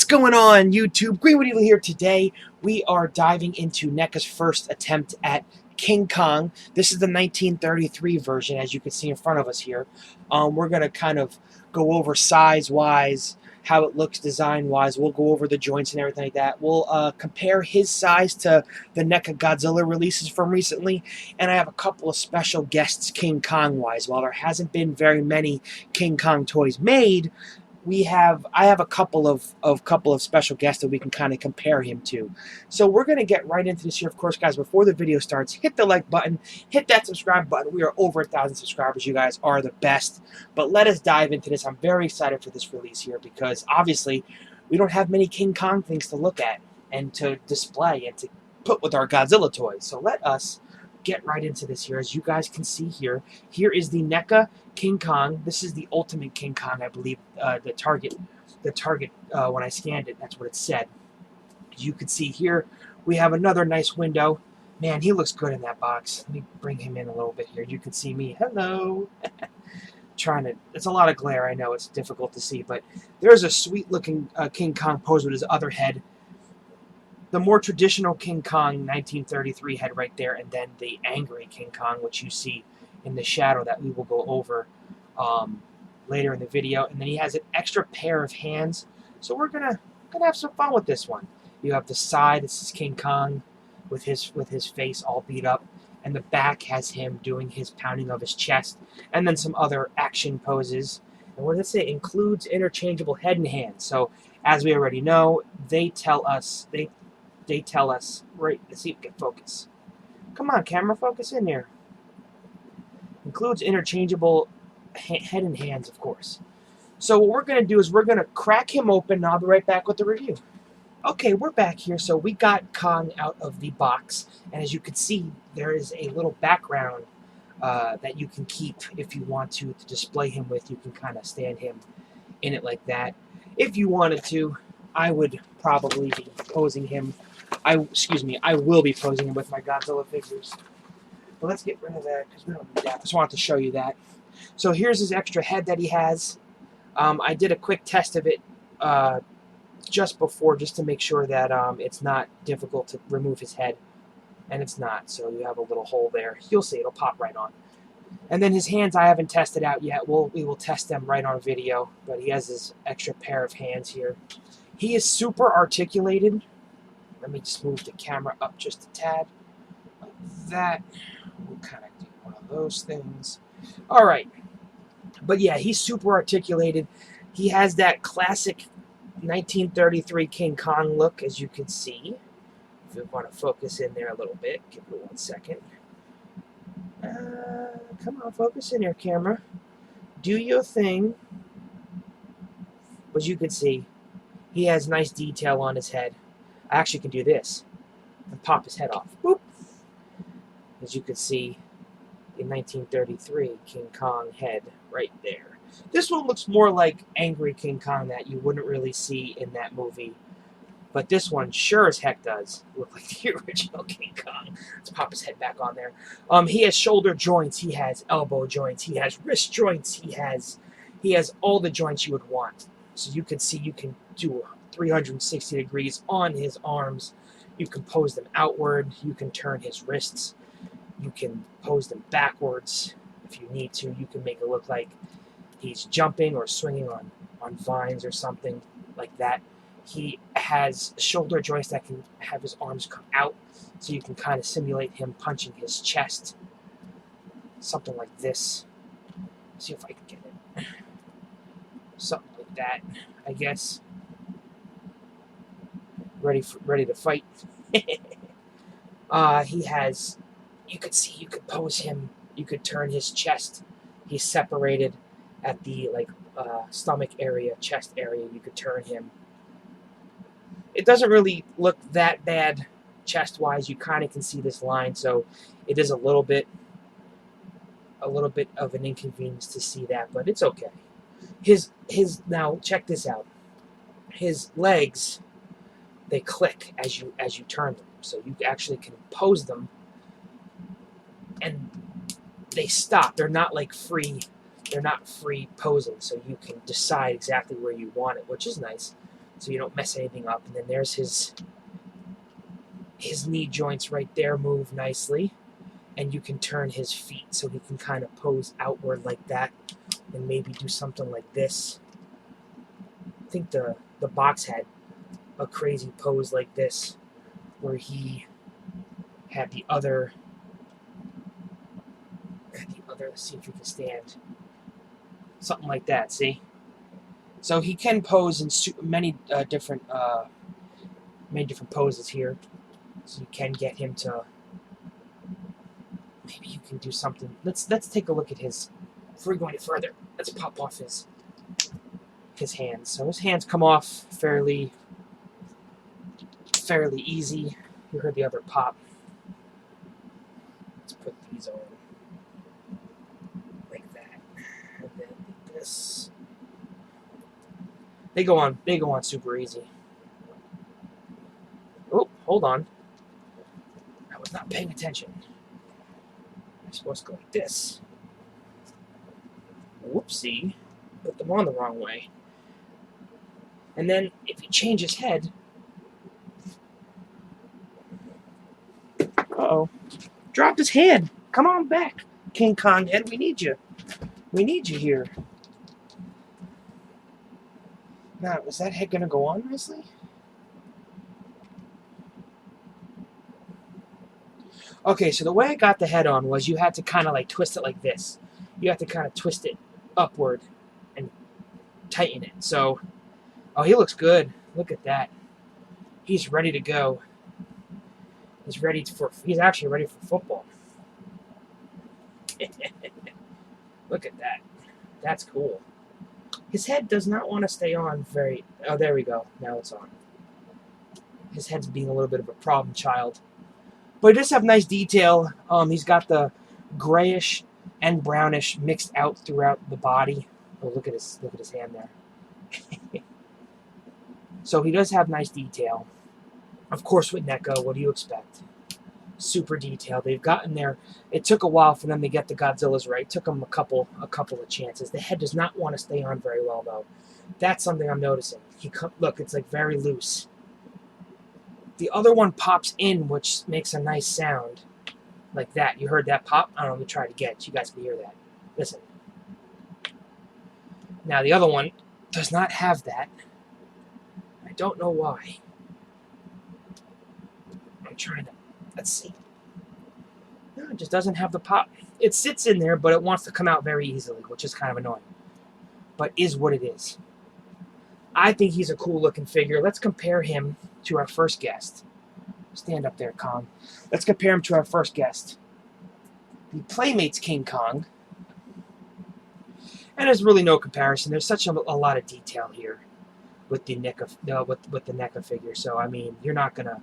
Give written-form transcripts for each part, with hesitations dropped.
going on, YouTube? Greenwood Eagle here. Today we are diving into NECA's first attempt at King Kong. This is the 1933 version, as you can see in front of us here. We're going to kind of go over size-wise, how it looks design-wise. We'll go over the joints and everything like that. We'll compare his size to the NECA Godzilla releases from recently. And I have a couple of special guests King Kong-wise. While there hasn't been very many King Kong toys made, I have a couple of special guests that we can kind of compare him to. So we're going to get right into this here. Of course, guys, before the video starts, hit the like button, hit that subscribe button. We are over 1,000 subscribers. You guys are the best. But let us dive into this. I'm very excited for this release here because obviously we don't have many King Kong things to look at and to display and to put with our Godzilla toys. So let us get right into this here. As you guys can see here, here is the NECA King Kong. This is the Ultimate King Kong, I believe. The target. When I scanned it, that's what it said. As you can see here, we have another nice window. Man, he looks good in that box. Let me bring him in a little bit here. You can see me. Hello. It's a lot of glare. I know it's difficult to see, but there's a sweet looking King Kong pose with his other head. The more traditional King Kong 1933 head right there, and then the angry King Kong, which you see in the shadow that we will go over later in the video. And then he has an extra pair of hands, so we're gonna have some fun with this one. You have the side. This is King Kong with his face all beat up, and the back has him doing his pounding of his chest, and then some other action poses. And what does it say? Includes interchangeable head and hands. So as we already know, they tell us right. Let's see if we can focus. Come on, camera, focus in there. Includes interchangeable head and hands, of course. So what we're going to do is we're going to crack him open, and I'll be right back with the review. Okay, we're back here. So we got Kong out of the box, and as you can see, there is a little background that you can keep if you want to display him with. You can kind of stand him in it like that. If you wanted to, I would probably be posing him. I will be posing him with my Godzilla figures. But let's get rid of that because we don't need that. I just wanted to show you that. So here's his extra head that he has. I did a quick test of it just before, just to make sure that it's not difficult to remove his head. And it's not. So you have a little hole there. You'll see it'll pop right on. And then his hands I haven't tested out yet. We will test them right on video. But he has his extra pair of hands here. He is super articulated. Let me just move the camera up just a tad. Like that. We'll kind of do one of those things. All right. But yeah, he's super articulated. He has that classic 1933 King Kong look, as you can see. If you want to focus in there a little bit, give me 1 second. Come on, focus in there, camera. Do your thing. As you can see, he has nice detail on his head. I actually can do this and pop his head off. Boop. As you can see, the 1933 King Kong head right there. This one looks more like angry King Kong that you wouldn't really see in that movie. But this one sure as heck does look like the original King Kong. Let's pop his head back on there. He has shoulder joints. He has elbow joints. He has wrist joints. He has all the joints you would want. So you can see you can do 360 degrees on his arms. You can pose them outward. You can turn his wrists. You can pose them backwards if you need to. You can make it look like he's jumping or swinging on vines or something like that. He has shoulder joints that can have his arms come out, so you can kind of simulate him punching his chest. Something like this. Let's see if I can get it. Something like that, I guess. Ready to fight. He has. You could see. You could pose him. You could turn his chest. He's separated at the stomach area, chest area. You could turn him. It doesn't really look that bad chest-wise. You kind of can see this line, so it is a little bit of an inconvenience to see that, but it's okay. Now check this out. His legs, they click as you turn them, so you actually can pose them, and they stop. They're not like free. They're not free posing, so you can decide exactly where you want it, which is nice. so you don't mess anything up. And then there's his knee joints right there move nicely, and you can turn his feet so he can kind of pose outward like that, and maybe do something like this. I think the box had a crazy pose like this, where he had the other. Let's see if you can stand. Something like that. See. So he can pose in many different poses here. So you can get him to. Maybe you can do something. Let's take a look at his. Before we go any further, let's pop off his hands. So his hands come off fairly easy. You heard the other pop. Let's put these on like that, and then this. They go on super easy. Oh, hold on. I was not paying attention. I'm supposed to go like this. Whoopsie. Put them on the wrong way. And then, if you change his head... Uh-oh. Dropped his head. Come on back, King Kong head. We need you. We need you here. Now, is that head going to go on nicely? Okay, so the way I got the head on was you had to kind of like twist it like this. You have to kind of twist it upward and tighten it. So, oh, he looks good. Look at that. He's ready to go. He's actually ready for football. Look at that. That's cool. His head does not want to stay on very... Oh, there we go. Now it's on. His head's being a little bit of a problem child. But he does have nice detail. He's got the grayish and brownish mixed out throughout the body. Oh, look at his hand there. So he does have nice detail. Of course, with NECA, what do you expect? Super detailed. They've gotten there. It took a while for them to get the Godzillas right. It took them a couple of chances. The head does not want to stay on very well, though. That's something I'm noticing. Look, it's like very loose. The other one pops in, which makes a nice sound. Like that. You heard that pop? I don't know. Let me try it again so you guys can hear that. Listen. Now, the other one does not have that. I don't know why. I'm trying to... Let's see. No, it just doesn't have the pop. It sits in there, but it wants to come out very easily, which is kind of annoying. But is what it is. I think he's a cool-looking figure. Let's compare him to our first guest. Stand up there, Kong. Let's compare him to our first guest. The Playmates King Kong. And there's really no comparison. There's such a lot of detail here with the NECA figure. So, I mean, you're not gonna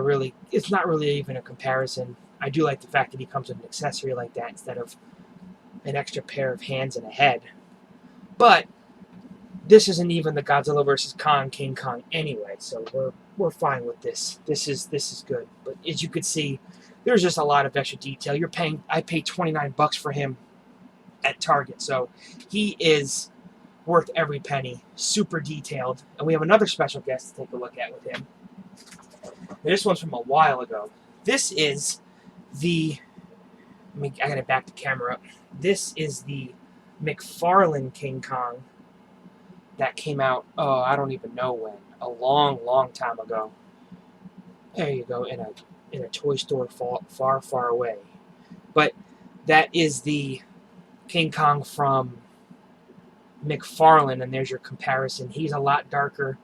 really... It's not really even a comparison. I do like the fact that he comes with an accessory like that instead of an extra pair of hands and a head. But this isn't even the Godzilla vs. Kong, King Kong anyway, so we're fine with this. This is good. But as you could see, there's just a lot of extra detail. I paid $29 for him at Target, so he is worth every penny. Super detailed. And we have another special guest to take a look at with him. This one's from a while ago. This is the... I gotta back the camera up. This is the Mcfarland King Kong that came out, I don't even know when. A long, long time ago. There you go, in a toy store far, far away. But that is the King Kong from Mcfarland, and there's your comparison. He's a lot darker.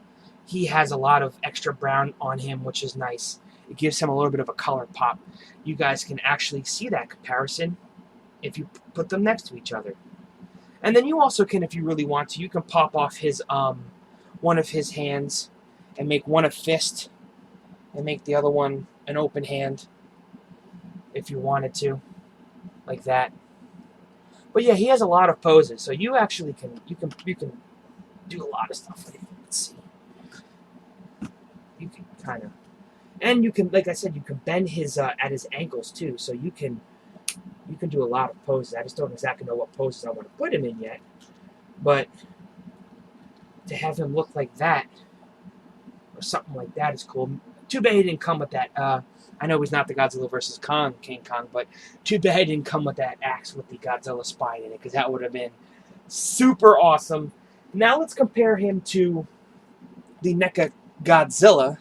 He has a lot of extra brown on him, which is nice. It gives him a little bit of a color pop. You guys can actually see that comparison if you put them next to each other. And then you also can, if you really want to, you can pop off his one of his hands and make one a fist and make the other one an open hand if you wanted to, like that. But yeah, he has a lot of poses, so you actually can do a lot of stuff with him. Let's see. You can kind of, and you can, like I said, you can bend his at his ankles too, so you can do a lot of poses. I just don't exactly know what poses I want to put him in yet, but to have him look like that, or something like that, is cool. Too bad he didn't come with that. I know he's not the Godzilla vs. King Kong, but too bad he didn't come with that axe with the Godzilla spine in it, because that would have been super awesome. Now let's compare him to the NECA Godzilla,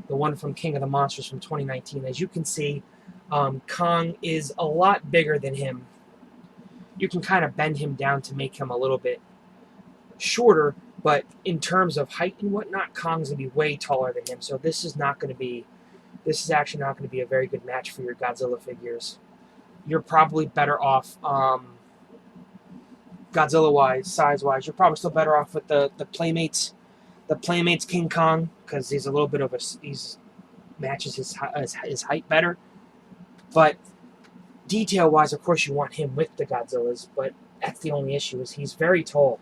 the one from King of the Monsters from 2019. As you can see, Kong is a lot bigger than him. You can kind of bend him down to make him a little bit shorter, but in terms of height and whatnot, Kong's going to be way taller than him. So this is actually not going to be a very good match for your Godzilla figures. You're probably better off, Godzilla-wise, size-wise, you're probably still better off with the Playmates. The Playmates King Kong, because he's a little bit of matches his height better. But detail-wise, of course, you want him with the Godzillas, but that's the only issue, is he's very tall.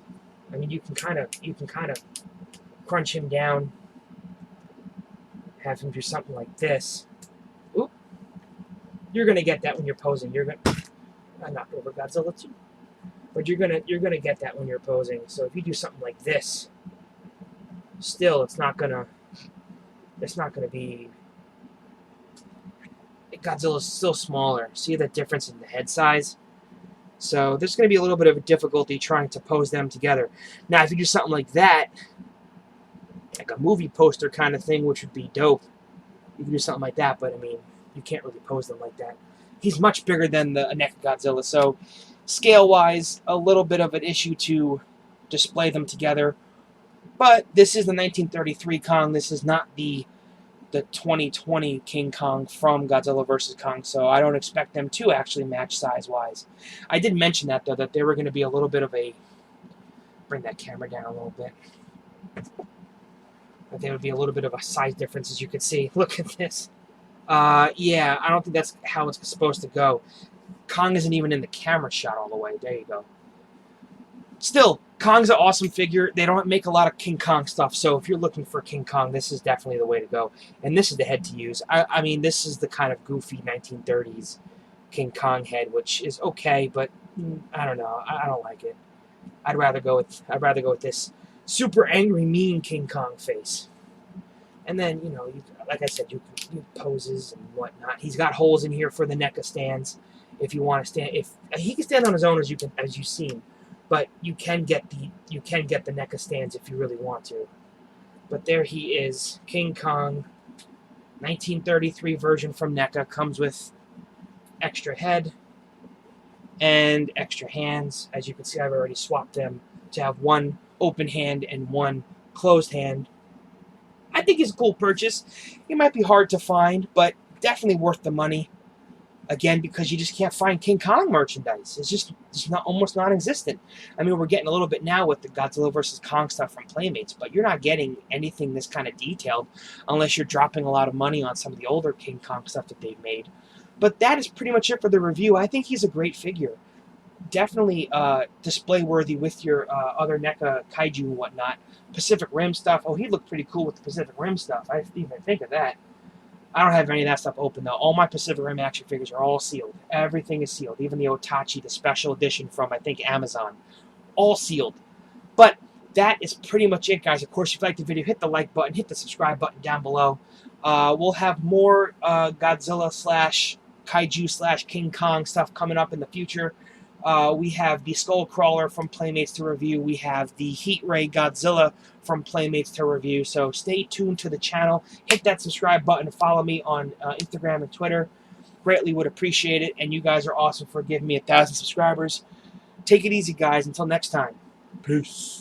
I mean, you can kind of crunch him down, have him do something like this. Oop! You're gonna get that when you're posing. I knocked over Godzilla too, but you're gonna get that when you're posing. So if you do something like this, still it's not gonna be. Godzilla's still smaller. See the difference in the head size? So there's going to be a little bit of a difficulty trying to pose them together. Now, if you do something like that, like a movie poster kind of thing, which would be dope, you can do something like that, but I mean, you can't really pose them like that. He's much bigger than the NECA Godzilla, so scale-wise, a little bit of an issue to display them together. But this is the 1933 Kong. This is not the 2020 King Kong from Godzilla vs. Kong, so I don't expect them to actually match size-wise. I did mention that, though, that they were going to be a little bit of a... Bring that camera down a little bit. That there would be a little bit of a size difference, as you can see. Look at this. Yeah, I don't think that's how it's supposed to go. Kong isn't even in the camera shot all the way. There you go. Still, Kong's an awesome figure. They don't make a lot of King Kong stuff, so if you're looking for King Kong, this is definitely the way to go. And this is the head to use. I mean, this is the kind of goofy 1930s King Kong head, which is okay, but I don't know. I don't like it. I'd rather go with this super angry, mean King Kong face. And then, you know, like I said, you can do poses and whatnot. He's got holes in here for the NECA stands. If you want to stand, if he can stand on his own, as you've seen. But you can get the NECA stands if you really want to. But there he is, King Kong, 1933 version from NECA. Comes with extra head and extra hands. As you can see, I've already swapped them to have one open hand and one closed hand. I think it's a cool purchase. It might be hard to find, but definitely worth the money. Again, because you just can't find King Kong merchandise. It's almost non-existent. I mean, we're getting a little bit now with the Godzilla vs. Kong stuff from Playmates, but you're not getting anything this kind of detailed unless you're dropping a lot of money on some of the older King Kong stuff that they've made. But that is pretty much it for the review. I think he's a great figure. Definitely display worthy with your other NECA kaiju and whatnot. Pacific Rim stuff. Oh, he looked pretty cool with the Pacific Rim stuff. I didn't even think of that. I don't have any of that stuff open, though. All my Pacific Rim action figures are all sealed. Everything is sealed. Even the Otachi, the special edition from, I think, Amazon. All sealed. But that is pretty much it, guys. Of course, if you liked the video, hit the like button, hit the subscribe button down below. We'll have more Godzilla / Kaiju / King Kong stuff coming up in the future. We have the Skullcrawler from Playmates to review. We have the Heat Ray Godzilla from Playmates to review. So stay tuned to the channel. Hit that subscribe button. Follow me on Instagram and Twitter. Greatly would appreciate it. And you guys are awesome for giving me 1,000 subscribers. Take it easy, guys. Until next time. Peace.